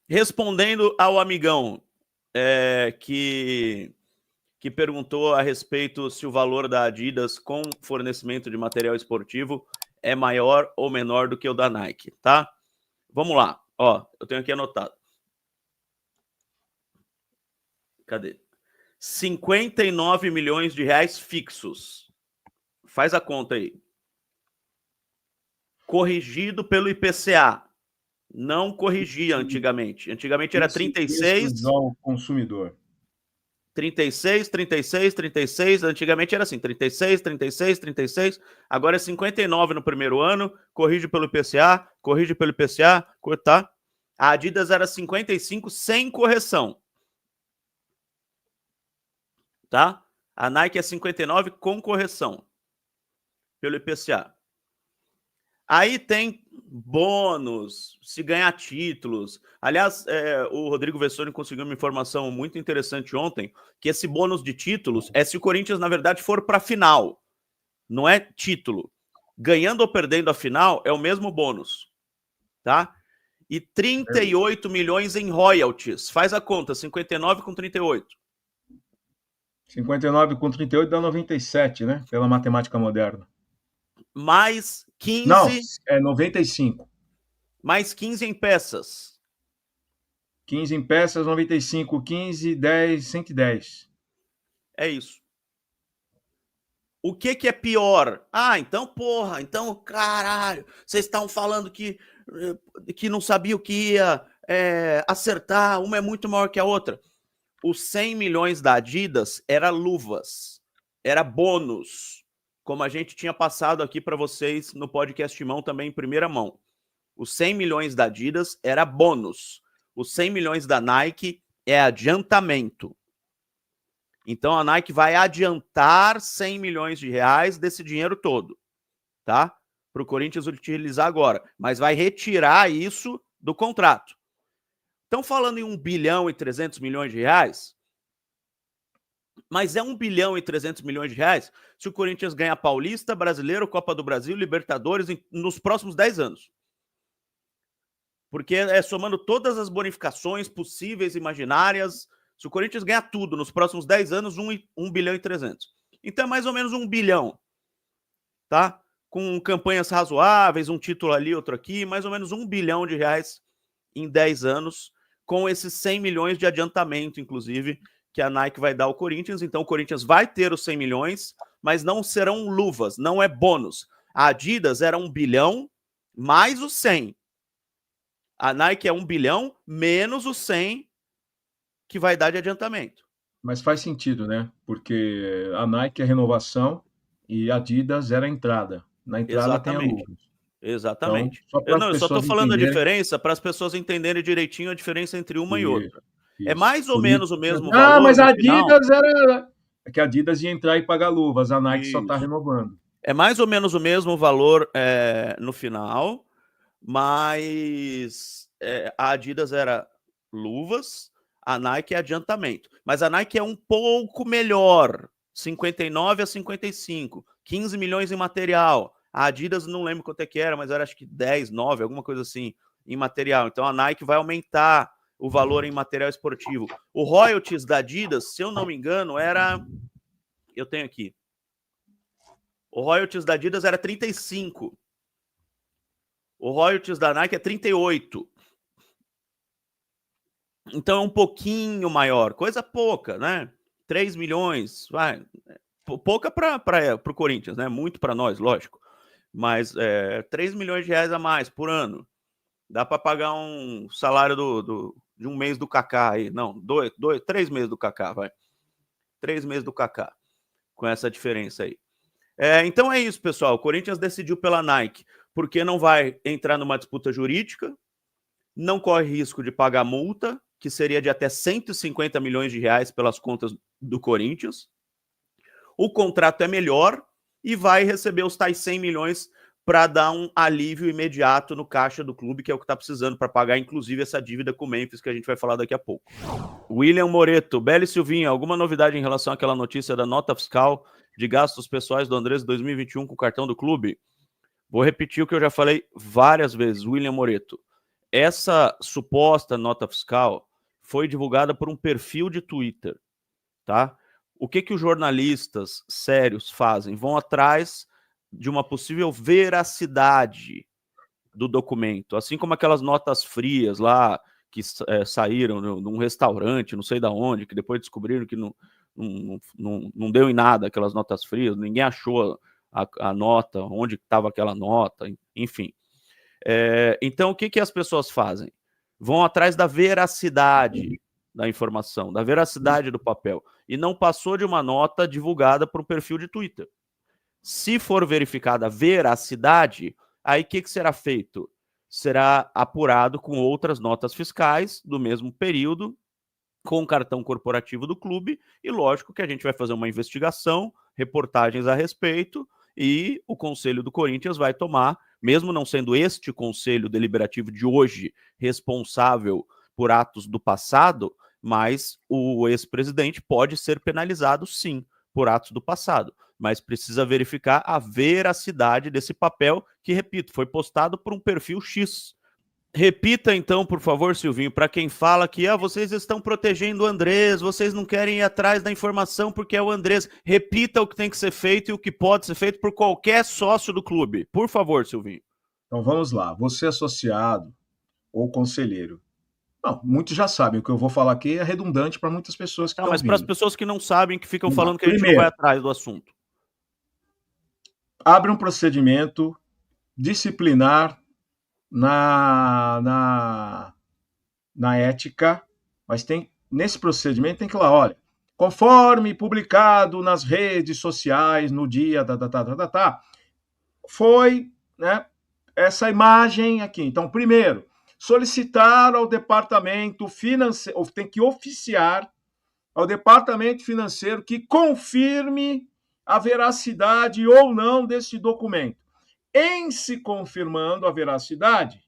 respondendo ao amigão que perguntou a respeito se o valor da Adidas com fornecimento de material esportivo é maior ou menor do que o da Nike, tá? Vamos lá. Ó, eu tenho aqui anotado. Cadê? 59 milhões de reais fixos. Faz a conta aí. Corrigido pelo IPCA. Não corrigia antigamente. Antigamente era 36... ao consumidor. 36, 36, 36. Antigamente era assim, 36, 36, 36. Agora é 59 no primeiro ano. Corrige pelo IPCA, corrige pelo IPCA, tá? A Adidas era 55 sem correção. Tá? A Nike é 59 com correção pelo IPCA. Aí tem bônus, se ganhar títulos. Aliás, o Rodrigo Vessoni conseguiu uma informação muito interessante ontem, que esse bônus de títulos é se o Corinthians, na verdade, for para a final. Não é título. Ganhando ou perdendo a final é o mesmo bônus. Tá? E 38 milhões em royalties. Faz a conta, 59 com 38. 59 com 38 dá 97, né? Pela matemática moderna. Mais 15... Não, é 95. Mais 15 em peças. 15 em peças, 95, 15, 10, 110. É isso. O que é pior? Ah, então, porra, então, caralho, vocês estão falando que não sabia o que ia acertar, uma é muito maior que a outra. Os 100 milhões da Adidas era luvas, era bônus, como a gente tinha passado aqui para vocês no podcast Mão também em primeira mão. Os 100 milhões da Adidas era bônus. Os 100 milhões da Nike é adiantamento. Então a Nike vai adiantar 100 milhões de reais desse dinheiro todo, tá? Para o Corinthians utilizar agora. Mas vai retirar isso do contrato. Estão falando em 1 bilhão e 300 milhões de reais? Mas é 1 bilhão e 300 milhões de reais se o Corinthians ganha Paulista, Brasileiro, Copa do Brasil, Libertadores nos próximos 10 anos. Porque somando todas as bonificações possíveis, imaginárias, se o Corinthians ganhar tudo nos próximos 10 anos, 1 bilhão e 300. Então é mais ou menos 1 bilhão, tá? Com campanhas razoáveis, um título ali, outro aqui, mais ou menos 1 bilhão de reais em 10 anos, com esses 100 milhões de adiantamento, inclusive, que a Nike vai dar ao Corinthians. Então o Corinthians vai ter os 100 milhões, mas não serão luvas, não é bônus. A Adidas era 1 bilhão mais os 100. A Nike é 1 bilhão menos os 100 que vai dar de adiantamento. Mas faz sentido, né? Porque a Nike é renovação e a Adidas era a entrada. Na entrada tem a luvas. Exatamente. Então, Eu só estou falando a diferença para as pessoas entenderem direitinho a diferença entre uma e outra. Isso. É mais ou menos o mesmo valor. Ah, mas a Adidas era... É que a Adidas ia entrar e pagar luvas, a Nike só está renovando. É mais ou menos o mesmo valor no final, mas a Adidas era luvas, a Nike é adiantamento. Mas a Nike é um pouco melhor, 59 a 55, 15 milhões em material. A Adidas não lembro quanto é que era, mas era acho que 10, 9, alguma coisa assim, em material. Então a Nike vai aumentar o valor em material esportivo. O royalties da Adidas, se eu não me engano, era... Eu tenho aqui. O royalties da Adidas era 35. O royalties da Nike é 38. Então é um pouquinho maior. Coisa pouca, né? 3 milhões. Vai. Pouca para o Corinthians, né? Muito para nós, lógico. Mas 3 milhões de reais a mais por ano. Dá para pagar um salário de um mês do Kaká aí. Não, 3 meses do Kaká, vai. 3 meses do Kaká. Com essa diferença aí. Então é isso, pessoal. O Corinthians decidiu pela Nike, porque não vai entrar numa disputa jurídica, não corre risco de pagar multa, que seria de até 150 milhões de reais pelas contas do Corinthians. O contrato é melhor e vai receber os tais 100 milhões para dar um alívio imediato no caixa do clube, que é o que está precisando para pagar, inclusive, essa dívida com o Memphis, que a gente vai falar daqui a pouco. William Moreto, Beli Silvinho, alguma novidade em relação àquela notícia da nota fiscal de gastos pessoais do Andrés 2021 com o cartão do clube? Vou repetir o que eu já falei várias vezes, William Moreto. essa suposta nota fiscal foi divulgada por um perfil de Twitter, tá? O que os jornalistas sérios fazem? Vão atrás de uma possível veracidade do documento, assim como aquelas notas frias lá que saíram num restaurante, não sei da onde, que depois descobriram que não deu em nada aquelas notas frias, ninguém achou a nota, onde estava aquela nota, enfim. Então, o que as pessoas fazem? Vão atrás da veracidade da informação, da veracidade do papel, e não passou de uma nota divulgada por um perfil de Twitter. Se for verificada a veracidade, aí o que será feito? Será apurado com outras notas fiscais do mesmo período, com o cartão corporativo do clube, e lógico que a gente vai fazer uma investigação, reportagens a respeito, e o Conselho do Corinthians vai tomar, mesmo não sendo este Conselho Deliberativo de hoje responsável por atos do passado, mas o ex-presidente pode ser penalizado, sim, por atos do passado, mas precisa verificar a veracidade desse papel, que, repito, foi postado por um perfil X. Repita então, por favor, Silvinho, para quem fala que vocês estão protegendo o Andrés, vocês não querem ir atrás da informação porque é o Andrés. Repita o que tem que ser feito e o que pode ser feito por qualquer sócio do clube. Por favor, Silvinho. Então vamos lá. Você associado ou conselheiro. Não, muitos já sabem. O que eu vou falar aqui é redundante para muitas pessoas que estão mas ouvindo. para as pessoas que não sabem, que ficam falando que a gente não vai atrás do assunto. Abre um procedimento disciplinar na ética, mas nesse procedimento tem que ir lá, olha, conforme publicado nas redes sociais no dia foi, né, essa imagem aqui. Então, primeiro, solicitar ao departamento financeiro, tem que oficiar ao departamento financeiro que confirme a veracidade ou não desse documento. Em se confirmando a veracidade,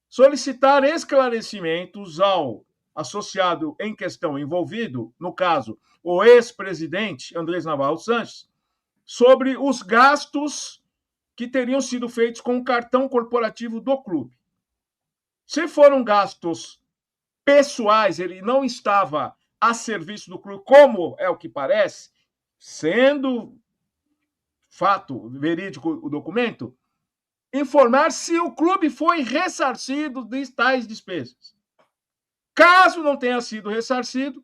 solicitar esclarecimentos ao associado em questão envolvido, no caso, o ex-presidente Andrés Navarro Sanches, sobre os gastos que teriam sido feitos com o cartão corporativo do clube. Se foram gastos pessoais, ele não estava a serviço do clube, como é o que parece, sendo fato verídico o documento, informar se o clube foi ressarcido de tais despesas. Caso não tenha sido ressarcido,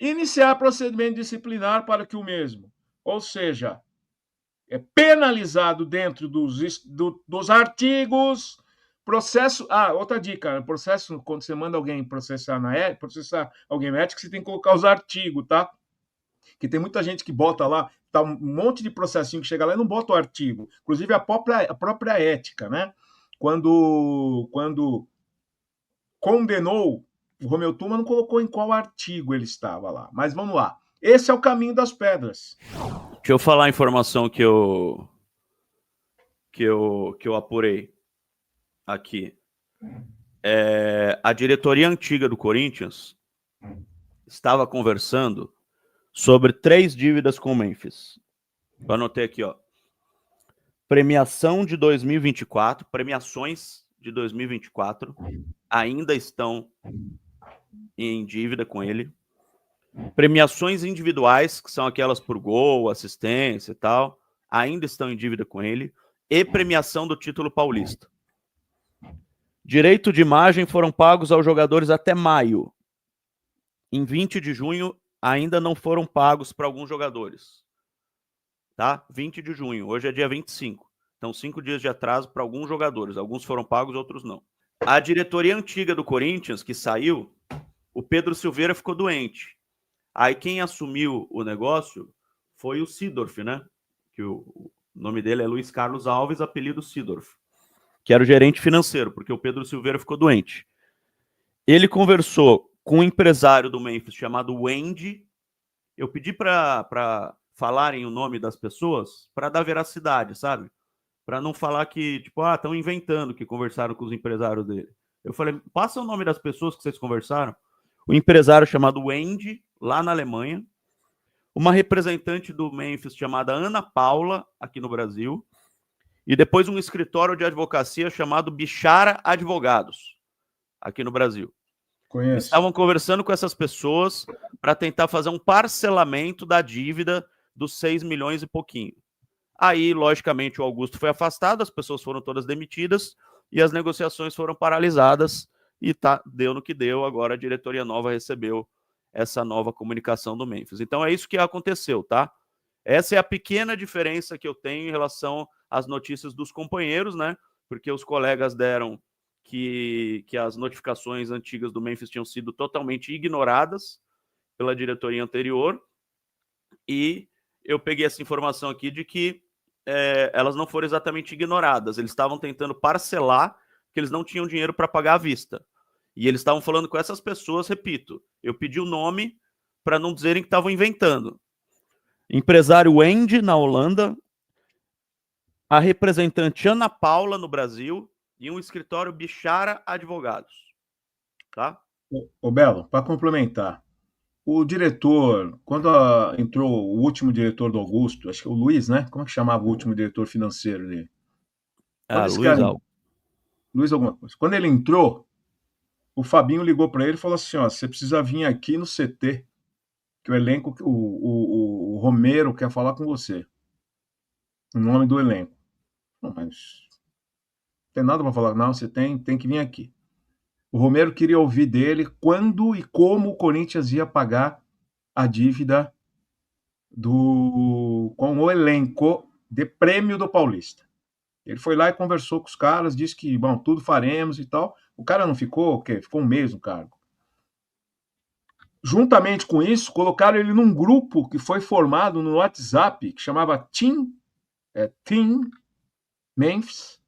iniciar procedimento disciplinar para que o mesmo, ou seja, é penalizado dentro dos artigos, processo... outra dica, processo, quando você manda alguém processar alguém na ética, você tem que colocar os artigos, tá? Que tem muita gente que bota lá, tá um monte de processinho que chega lá e não bota o artigo. Inclusive a própria ética, né? Quando condenou o Romeu Tuma, não colocou em qual artigo ele estava lá. Mas vamos lá. Esse é o caminho das pedras. Deixa eu falar a informação que eu apurei aqui. A diretoria antiga do Corinthians estava conversando sobre 3 dívidas com o Memphis. Eu anotei aqui, ó. Premiação de 2024, premiações de 2024 ainda estão em dívida com ele. Premiações individuais, que são aquelas por gol, assistência e tal, ainda estão em dívida com ele. E premiação do título paulista. Direito de imagem foram pagos aos jogadores até maio. Em 20 de junho, ainda não foram pagos para alguns jogadores. Tá? 20 de junho, hoje é dia 25. Então, 5 dias de atraso para alguns jogadores. Alguns foram pagos, outros não. A diretoria antiga do Corinthians, que saiu, o Pedro Silveira ficou doente. Aí quem assumiu o negócio foi o Sidorf, né? Que o nome dele é Luiz Carlos Alves, apelido Sidorf, que era o gerente financeiro, porque o Pedro Silveira ficou doente. Ele conversou com um empresário do Memphis chamado Wendy. Eu pedi para falarem o nome das pessoas para dar veracidade, sabe? Para não falar que, tipo, estão inventando que conversaram com os empresários dele. Eu falei, passa o nome das pessoas que vocês conversaram. O empresário chamado Wendy, lá na Alemanha. Uma representante do Memphis chamada Ana Paula, aqui no Brasil. e depois um escritório de advocacia chamado Bichara Advogados, aqui no Brasil. Conheço. Estavam conversando com essas pessoas para tentar fazer um parcelamento da dívida dos 6 milhões e pouquinho. Aí, logicamente, o Augusto foi afastado, as pessoas foram todas demitidas e as negociações foram paralisadas e deu no que deu. Agora a diretoria nova recebeu essa nova comunicação do Memphis. Então é isso que aconteceu, tá? Essa é a pequena diferença que eu tenho em relação às notícias dos companheiros, né? Porque os colegas deram que as notificações antigas do Memphis tinham sido totalmente ignoradas pela diretoria anterior, e eu peguei essa informação aqui de que elas não foram exatamente ignoradas, eles estavam tentando parcelar, porque eles não tinham dinheiro para pagar à vista. E eles estavam falando com essas pessoas, repito, eu pedi o nome para não dizerem que estavam inventando. Empresário Wendy, na Holanda, a representante Ana Paula, no Brasil, e um escritório Bichara Advogados. Tá? Ô Belo, para complementar, o diretor, quando entrou o último diretor do Augusto, acho que é o Luiz, né? Como é que chamava o último diretor financeiro dele? Luiz Alves. Luiz alguma coisa. Quando ele entrou, o Fabinho ligou para ele e falou assim, ó, você precisa vir aqui no CT, que o elenco, o Romero quer falar com você. O nome do elenco. Não, mas não tem nada para falar. Não, você tem que vir aqui. O Romero queria ouvir dele quando e como o Corinthians ia pagar a dívida com o elenco de prêmio do Paulista. Ele foi lá e conversou com os caras, disse que, bom, tudo faremos e tal. O cara não ficou, o quê? Ficou um mês no cargo. Juntamente com isso, colocaram ele num grupo que foi formado no WhatsApp, que chamava Team Memphis,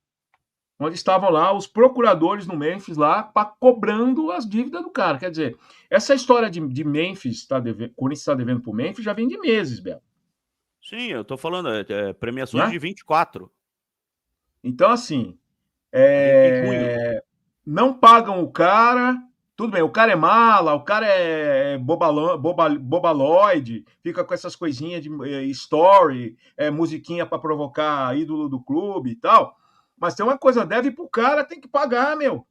onde estavam lá os procuradores no Memphis lá cobrando as dívidas do cara. Quer dizer, essa história de Memphis, Corinthians está devendo para o Memphis, já vem de meses, Belo. Sim, eu tô falando, premiações, né? De 24. Então, assim, em não pagam o cara. Tudo bem, o cara é mala, o cara é bobaloide, fica com essas coisinhas de story, musiquinha para provocar ídolo do clube e tal. Mas tem uma coisa, deve pro cara, tem que pagar, meu.